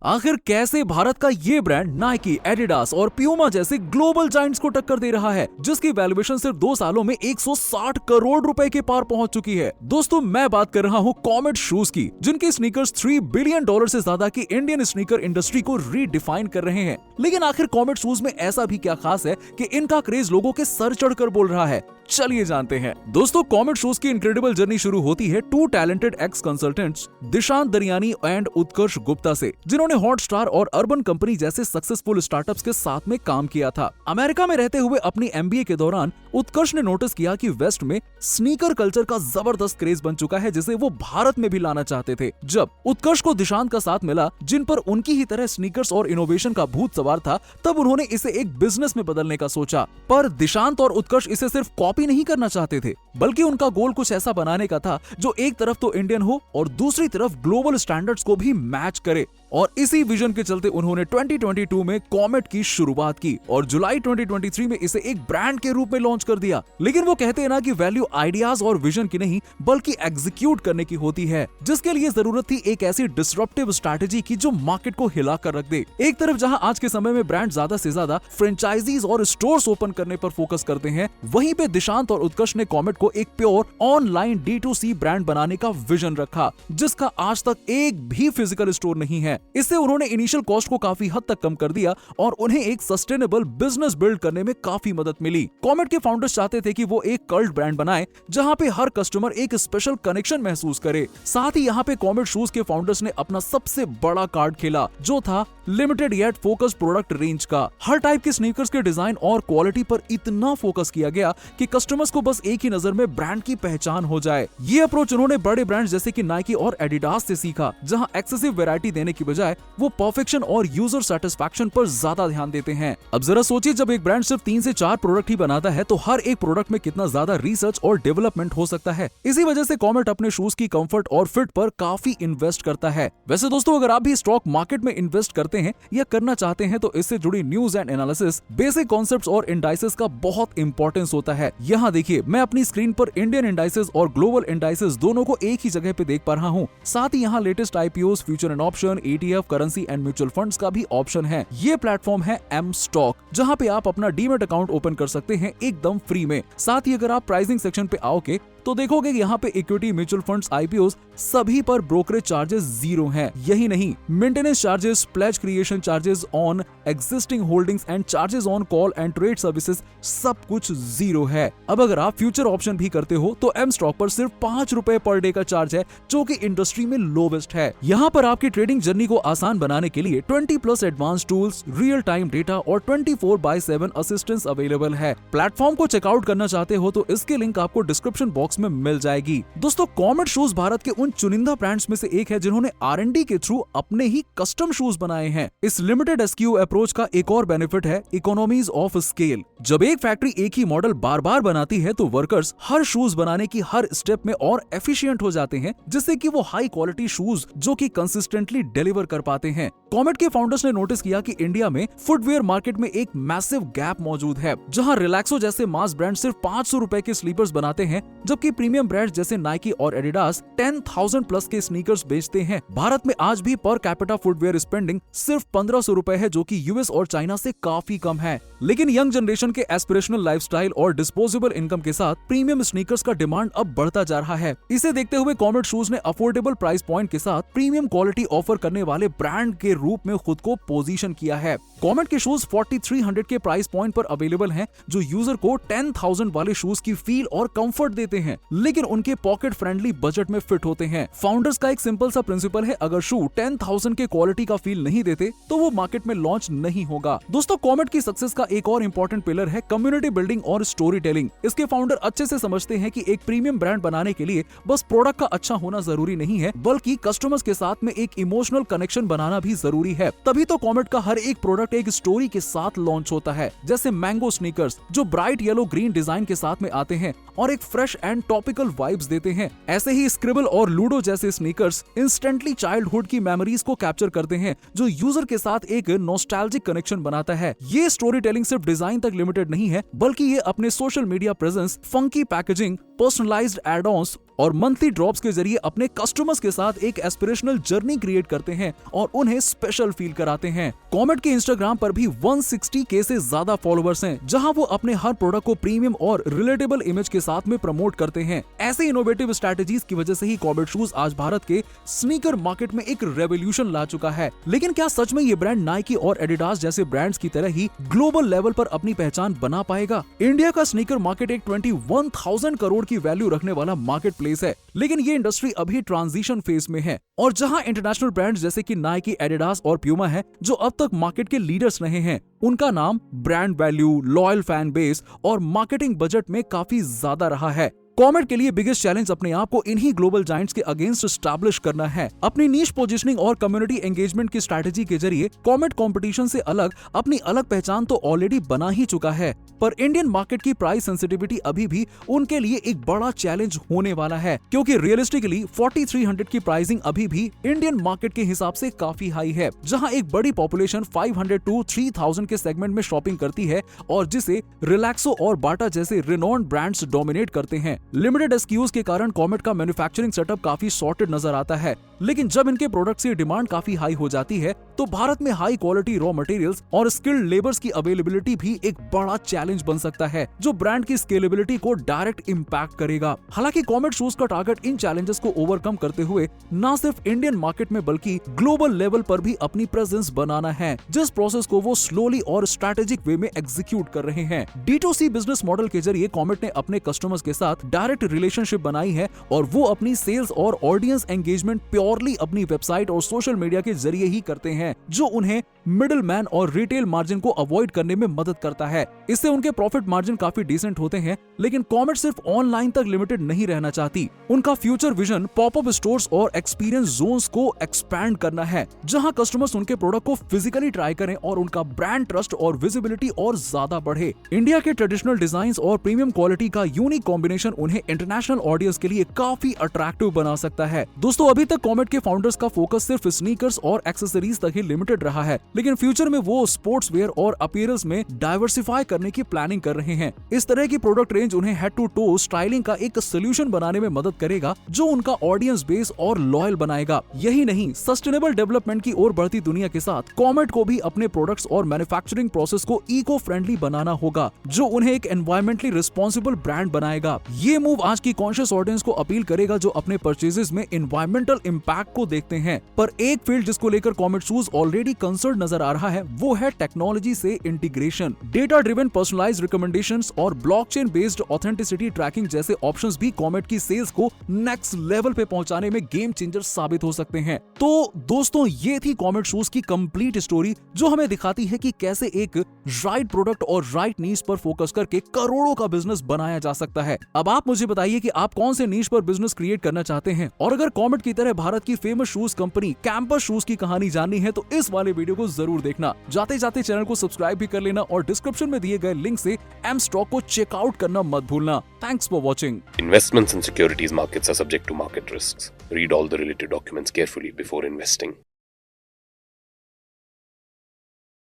आखिर कैसे भारत का ये ब्रांड नाइकी, एडिडास और प्यूमा जैसे ग्लोबल जायंट्स को टक्कर दे रहा है, जिसकी वैल्यूएशन सिर्फ 2 सालों में 160 करोड़ रुपए के पार पहुंच चुकी है। दोस्तों, मैं बात कर रहा हूं कॉमेट शूज की, जिनके स्नीकर्स $3 बिलियन से ज्यादा की इंडियन स्नीकर इंडस्ट्री को रीडिफाइन कर रहे हैं। लेकिन आखिर कॉमेट शूज में ऐसा भी क्या खास है कि इनका क्रेज लोगों के सर चढ़कर बोल रहा है? चलिए जानते हैं। दोस्तों, कॉमेट शूज की इनक्रेडिबल जर्नी शुरू होती है 2 talented ex consultants Dishant Dariyani and Utkarsh Gupta से, जिन्होंने हॉटस्टार और अर्बन कंपनी जैसे सक्सेसफुल स्टार्टअप्स के साथ में काम किया था। अमेरिका में रहते हुए अपनी एमबीए के दौरान उत्कर्ष ने नोटिस किया कि वेस्ट में स्नीकर कल्चर का जबरदस्त क्रेज बन चुका है, जिसे वो भारत में भी लाना चाहते थे। जब उत्कर्ष को दिशांत का साथ मिला, जिन पर उनकी ही तरह स्नीकर्स और इनोवेशन का भूत सवार था, तब उन्होंने इसे एक बिजनेस में बदलने का सोचा। पर दिशांत और उत्कर्ष इसे सिर्फ कॉपी नहीं करना चाहते थे, बल्कि उनका गोल कुछ ऐसा बनाने का था जो एक तरफ तो इंडियन हो और दूसरी तरफ ग्लोबल स्टैंडर्ड्स को भी मैच करे। और इसी विजन के चलते उन्होंने 2022 में कॉमेट की शुरुआत की और जुलाई 2023 में इसे एक ब्रांड के रूप में लॉन्च कर दिया। लेकिन वो कहते हैं ना कि वैल्यू आइडियाज और विजन की नहीं, बल्कि एग्जीक्यूट करने की होती है, जिसके लिए जरूरत थी एक ऐसी डिसरप्टिव स्ट्रैटेजी की जो मार्केट को हिला कर रख दे। एक तरफ जहां आज के समय में ब्रांड ज्यादा से ज्यादा फ्रेंचाइजीज और स्टोर्स ओपन करने पर फोकस करते हैं, वहीं पे दिशांत और उत्कर्ष ने कॉमेट को एक प्योर ऑनलाइन D2C ब्रांड बनाने का विजन रखा, जिसका आज तक एक भी फिजिकल स्टोर नहीं है। इससे उन्होंने इनिशियल कॉस्ट को काफी हद तक कम कर दिया और उन्हें एक सस्टेनेबल बिजनेस बिल्ड करने में काफी मदद मिली। कॉमेट के फाउंडर्स चाहते थे कि वो एक कल्ट ब्रांड बनाए, जहां पे हर कस्टमर एक स्पेशल कनेक्शन महसूस करे। साथ ही यहाँ पे कॉमेट शूज के फाउंडर्स ने अपना सबसे बड़ा कार्ड खेला, जो था limited yet focus product range का। हर टाइप के स्नीकर्स के डिजाइन और क्वालिटी पर इतना फोकस किया गया कि कस्टमर्स को बस एक ही नजर में ब्रांड की पहचान हो जाए। ये अप्रोच उन्होंने बड़े ब्रांड्स जैसे कि नाइकी और एडिडास से सीखा, जहां एक्सेसिव वैरायटी देने की बजाय वो परफेक्शन और यूजर सेटिस्फैक्शन पर ज्यादा ध्यान देते हैं। अब जरा सोचिए, जब एक ब्रांड सिर्फ 3 से 4 प्रोडक्ट ही बनाता है, तो हर एक प्रोडक्ट में कितना ज्यादा रिसर्च और डेवलपमेंट हो सकता है। इसी वजह से कॉमेट अपने शूज की कंफर्ट और फिट पर काफी इन्वेस्ट करता है। वैसे दोस्तों, अगर आप भी स्टॉक मार्केट में इन्वेस्ट करते हैं या करना चाहते हैं, तो इससे जुड़ी news and analysis, basic concepts और इंडाइसेस का बहुत इंपॉर्टेंस होता है। यहाँ देखिए, मैं अपनी स्क्रीन पर इंडियन इंडाइसेस और ग्लोबल इंडाइसेस दोनों को एक ही जगह पे देख पा रहा हूँ। साथ ही यहाँ latest IPOs, future and option, ETF, currency and mutual funds का भी ऑप्शन है। ये प्लेटफॉर्म है M स्टॉक, जहाँ पे आप अपना डीमैट अकाउंट ओपन कर सकते हैं एकदम फ्री में। साथ ही अगर आप प्राइसिंग सेक्शन पे आओगे तो देखोगे कि यहाँ पे इक्विटी, म्यूचुअल फंड्स, IPOs सभी पर ब्रोकरेज चार्जेस 0 हैं। यही नहीं, maintenance charges, pledge creation charges on existing holdings and charges on call and trade services सब कुछ 0 है। अब अगर आप फ्यूचर ऑप्शन भी करते हो तो M स्टॉक पर सिर्फ ₹5 पर डे का चार्ज है, जो कि इंडस्ट्री में लोवेस्ट है। यहाँ पर आपकी ट्रेडिंग जर्नी को आसान बनाने के लिए 20+ advance tools, real time data और 24/7 असिस्टेंस अवेलेबल है। प्लेटफॉर्म को चेकआउट करना चाहते हो तो इसकी लिंक आपको डिस्क्रिप्शन बॉक्स में मिल जाएगी। दोस्तों, कॉमेट शूज भारत के उन चुनिंदा ब्रांड्स में से एक है जिन्होंने R&D के थ्रू अपने ही कस्टम शूज बनाए हैं। इस लिमिटेड SKU अप्रोच का एक और बेनिफिट है इकोनॉमीज ऑफ स्केल। जब एक फैक्ट्री एक ही मॉडल बार बार बनाती है, तो वर्कर्स हर शूज बनाने की हर स्टेप में और एफिशिएंट हो जाते हैं, जिससे कि वो हाई क्वालिटी शूज जो कि कंसिस्टेंटली डिलीवर कर पाते हैं। कॉमेट के फाउंडर्स ने नोटिस किया कि इंडिया में फुटवेयर मार्केट में एक मैसिव गैप मौजूद है, जहां रिलैक्सो जैसे मास ब्रांड सिर्फ ₹500 के स्लीपर्स बनाते हैं, जबकि प्रीमियम ब्रांड्स जैसे नाइकी और एडिडास 10,000+ के स्नीकर्स बेचते हैं। भारत में आज भी पर कैपिटा फुटवेयर स्पेंडिंग सिर्फ ₹1,500 है, जो कि US और चाइना से काफी कम है। लेकिन यंग जनरेशन के एस्पिरेशनल लाइफस्टाइल और डिस्पोजेबल इनकम के साथ प्रीमियम स्नीकर्स का डिमांड अब बढ़ता जा रहा है। इसे देखते हुए कॉमेट शूज ने अफोर्डेबल प्राइस पॉइंट के साथ प्रीमियम क्वालिटी ऑफर करने वाले ब्रांड के रूप में खुद को पोजीशन किया है। कॉमेट के शूज 4300 के प्राइस पॉइंट पर अवेलेबल हैं, जो यूजर को 10,000 वाले शूज की फील और कंफर्ट देते हैं, लेकिन उनके पॉकेट फ्रेंडली बजट में फिट होते हैं। फाउंडर्स का एक सिंपल सा प्रिंसिपल है, अगर शू 10,000 के क्वालिटी का फील नहीं देते तो वो मार्केट में लॉन्च नहीं होगा। दोस्तों, कॉमेट की सक्सेस का एक और इंपॉर्टेंट पिलर है कम्युनिटी बिल्डिंग और स्टोरी टेलिंग। इसके फाउंडर अच्छे से समझते हैं कि एक प्रीमियम ब्रांड बनाने के लिए बस प्रोडक्ट का अच्छा होना जरूरी नहीं है, बल्कि कस्टमर्स के साथ में एक इमोशनल कनेक्शन बनाना भी जरूरी है। तभी तो कॉमेट का हर एक प्रोडक्ट एक स्टोरी के साथ लॉन्च होता है, जैसे मैंगो स्नीकर्स, जो ब्राइट येलो ग्रीन डिजाइन के साथ में आते हैं और एक फ्रेश एंड टॉपिकल वाइब्स देते हैं। ऐसे ही स्क्रिबल और लूडो जैसे स्नीकर्स इंस्टेंटली चाइल्डहुड की मेमोरीज को कैप्चर करते हैं, जो यूजर के साथ एक नॉस्टैल्जिक कनेक्शन बनाता है। ये स्टोरी टेलिंग सिर्फ डिजाइन तक लिमिटेड नहीं है, बल्कि ये अपने social media presence, funky packaging, personalised add-ons और मंथली ड्रॉप्स के जरिए अपने कस्टमर्स के साथ एक एस्पिरेशनल जर्नी क्रिएट करते हैं और उन्हें स्पेशल फील कराते हैं। कॉमेट के इंस्टाग्राम पर भी 160K से ज्यादा फॉलोअर्स हैं, जहां वो अपने हर प्रोडक्ट को प्रीमियम और रिलेटेबल इमेज के साथ में प्रमोट करते हैं। ऐसे इनोवेटिव स्ट्रैटेजीज की वजह से ही कॉमेट शूज आज भारत के स्नीकर मार्केट में एक रेवोल्यूशन ला चुका है। लेकिन क्या सच में ये ब्रांड नाइकी और एडिडास जैसे ब्रांड्स की तरह ही ग्लोबल लेवल पर अपनी पहचान बना पाएगा? इंडिया का स्नीकर मार्केट एक 21,000 करोड़ की वैल्यू रखने वाला मार्केट प्लेस है, लेकिन ये इंडस्ट्री अभी ट्रांजिशन फेज में है। और जहां इंटरनेशनल ब्रांड्स जैसे कि नाइकी, एडिडास और प्यूमा है जो अब तक मार्केट के लीडर्स रहे हैं, उनका नाम, brand value, loyal fan base और मार्केटिंग बजट में काफी ज्यादा रहा है। कॉमेट के लिए बिगेस्ट चैलेंज अपने आप को इन्हीं ग्लोबल जायंट्स के अगेंस्ट एस्टैब्लिश करना है। अपनी नीश पोजीशनिंग और कम्युनिटी एंगेजमेंट की स्ट्रैटेजी के जरिए कॉमेट कंपटीशन से अलग अपनी अलग पहचान तो ऑलरेडी बना ही चुका है, पर इंडियन मार्केट की प्राइस सेंसिटिविटी अभी भी उनके लिए एक बड़ा चैलेंज होने वाला है, क्योंकि रियलिस्टिकली 4300 की प्राइसिंग अभी भी इंडियन मार्केट के हिसाब से काफी हाई है, जहां एक बड़ी पॉपुलेशन 500 to 3000 के सेगमेंट में शॉपिंग करती है और जिसे रिलैक्सो और बाटा जैसे रिनोन्ड ब्रांड्स डोमिनेट करते हैं। लिमिटेड एसक्यूज के कारण कॉमेट का मैन्युफैक्चरिंग सेटअप काफी सॉर्टेड नजर आता है, लेकिन जब इनके प्रोडक्ट्स की डिमांड काफी हाई हो जाती है तो भारत में हाई क्वालिटी रॉ मटेरियल्स और स्किल्ड लेबर्स की अवेलेबिलिटी भी एक बड़ा चैलेंज बन सकता है, जो ब्रांड की स्केलेबिलिटी को डायरेक्ट इम्पैक्ट करेगा। हालांकि कॉमेट शूज का टारगेट इन चैलेंजेस को ओवरकम करते हुए न सिर्फ इंडियन मार्केट में बल्कि ग्लोबल लेवल पर भी अपनी प्रेजेंस बनाना है, जिस प्रोसेस को वो स्लोली और स्ट्रेटेजिक वे में एग्जीक्यूट कर रहे हैं। D2C बिजनेस मॉडल के जरिए कॉमेट ने अपने कस्टमर्स के साथ डायरेक्ट रिलेशनशिप बनाई है और वो अपनी सेल्स और ऑडियंस एंगेजमेंट प्योरली अपनी वेबसाइट और सोशल मीडिया के जरिए ही करते हैं, जो उन्हें मिडिल मैन और रिटेल मार्जिन को अवॉइड करने में मदद करता है। इससे उनके प्रॉफिट मार्जिन काफी डिसेंट होते हैं। लेकिन कॉमेट सिर्फ ऑनलाइन तक लिमिटेड नहीं रहना चाहती। उनका फ्यूचर विजन पॉपअप स्टोर्स और एक्सपीरियंस जोन्स को एक्सपैंड करना है, जहां कस्टमर्स उनके प्रोडक्ट को फिजिकली ट्राई करें और उनका ब्रांड ट्रस्ट और विजिबिलिटी और ज्यादा बढ़े। इंडिया के ट्रेडिशनल डिजाइन और प्रीमियम क्वालिटी का यूनिक कॉम्बिनेशन उन्हें इंटरनेशनल ऑडियंस के लिए काफी अट्रैक्टिव बना सकता है। दोस्तों, अभी तक कॉमेट के फाउंडर्स का फोकस सिर्फ स्नीकर्स और एक्सेसरीज तक ही लिमिटेड रहा है, लेकिन फ्यूचर में वो स्पोर्ट्स वेयर और अपीयरेंस में डाइवर्सिफाई करने की प्लानिंग कर रहे हैं। इस तरह की प्रोडक्ट रेंज उन्हें हेड टू टो स्टाइलिंग का एक सोल्यूशन बनाने में मदद करेगा, जो उनका ऑडियंस बेस और लॉयल बनाएगा। यही नहीं, सस्टेनेबल डेवलपमेंट की ओर बढ़ती दुनिया के साथ कॉमेट को भी अपने प्रोडक्ट्स और मैन्युफैक्चरिंग प्रोसेस को इको फ्रेंडली बनाना होगा, जो उन्हें एक एनवायरमेंटली रिस्पॉन्सिबल ब्रांड बनाएगा। ये मूव आज की कॉन्शियस ऑडियंस को अपील करेगा जो अपने परचेजेस में एनवायरमेंटल इंपैक्ट को देखते हैं। पर एक फील्ड जिसको लेकर कॉमेट शूज ऑलरेडी कंसर्न नजर आ रहा है, वो है टेक्नोलॉजी से integration. Data driven personalised recommendations और ब्लॉकचेन बेस्ड ऑथेंटिसिटी ट्रैकिंग जैसे ऑप्शंस भी कॉमेट की सेल्स को नेक्स्ट लेवल पे पहुंचाने में गेम चेंजर साबित हो सकते हैं। तो दोस्तों, ये थी कॉमेट शूज की कंप्लीट स्टोरी, जो हमें दिखाती है कि कैसे एक राइट प्रोडक्ट और राइट नीश पर फोकस करके करोड़ों का बिजनेस बनाया जा सकता है। अब आप मुझे बताइए कि आप कौन से नीश पर बिजनेस क्रिएट करना चाहते हैं, और अगर कॉमेट की तरह भारत की famous shoes company campus shoes की कहानी जाननी है तो इस वाले वीडियो को जरूर देखना। जाते जाते चैनल को सब्सक्राइब भी कर लेना और डिस्क्रिप्शन में दिए गए लिंक से एम स्टॉक को चेकआउट करना मत भूलना। Thanks for watching. Investments in securities markets are subject to market risks. Read all the related documents carefully before investing.